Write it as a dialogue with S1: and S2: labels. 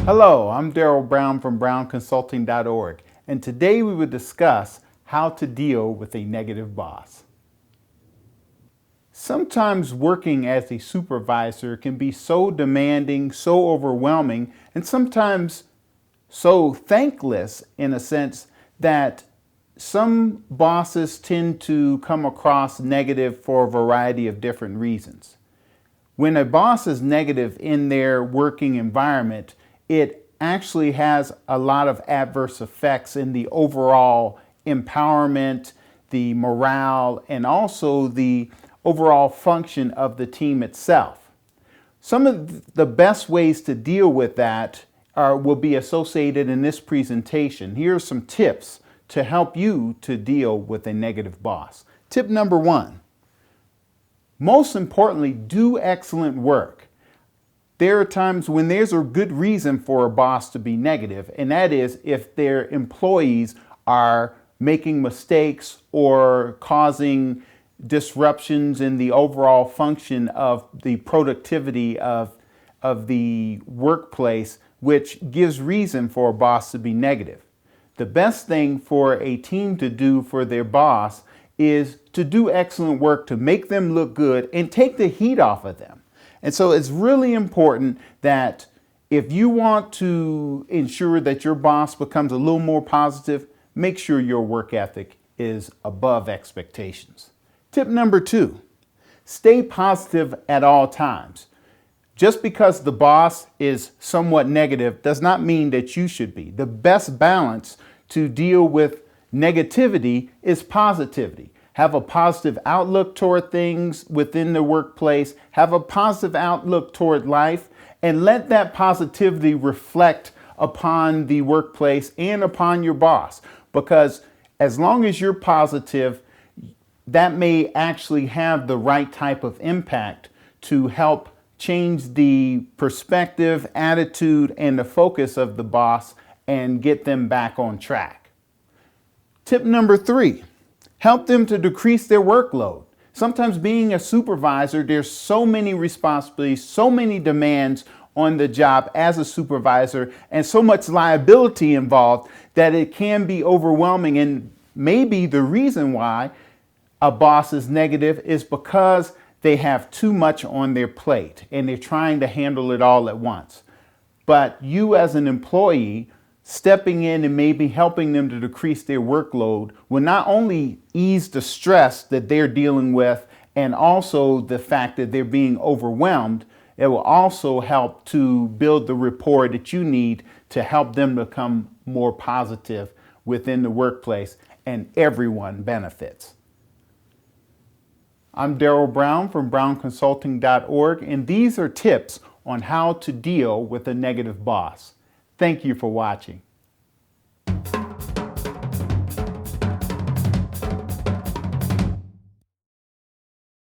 S1: Hello, I'm Darryle Brown from brownconsulting.org, and today we will discuss how to deal with a negative boss. Sometimes working as a supervisor can be so demanding, so overwhelming, and sometimes so thankless in a sense that some bosses tend to come across negative for a variety of different reasons. When a boss is negative in their working environment, it actually has a lot of adverse effects in the overall empowerment, the morale, and also the overall function of the team itself. Some of the best ways to deal with that will be associated in this presentation. Here are some tips to help you to deal with a negative boss. Tip number one, most importantly, do excellent work. There are times when there's a good reason for a boss to be negative, and that is if their employees are making mistakes or causing disruptions in the overall function of the productivity of the workplace, which gives reason for a boss to be negative. The best thing for a team to do for their boss is to do excellent work to make them look good and take the heat off of them. And so it's really important that if you want to ensure that your boss becomes a little more positive, make sure your work ethic is above expectations. Tip number two, stay positive at all times. Just because the boss is somewhat negative does not mean that you should be. The best balance to deal with negativity is positivity. Have a positive outlook toward things within the workplace, have a positive outlook toward life, and let that positivity reflect upon the workplace and upon your boss. Because as long as you're positive, that may actually have the right type of impact to help change the perspective, attitude, and the focus of the boss and get them back on track. Tip number three, help them to decrease their workload. Sometimes being a supervisor, there's so many responsibilities, so many demands on the job as a supervisor, and so much liability involved that it can be overwhelming. And maybe the reason why a boss is negative is because they have too much on their plate and they're trying to handle it all at once. But you as an employee stepping in and maybe helping them to decrease their workload will not only ease the stress that they're dealing with and also the fact that they're being overwhelmed, it will also help to build the rapport that you need to help them become more positive within the workplace, and everyone benefits. I'm Darryle Brown from brownconsulting.org, and these are tips on how to deal with a negative boss. Thank you for watching.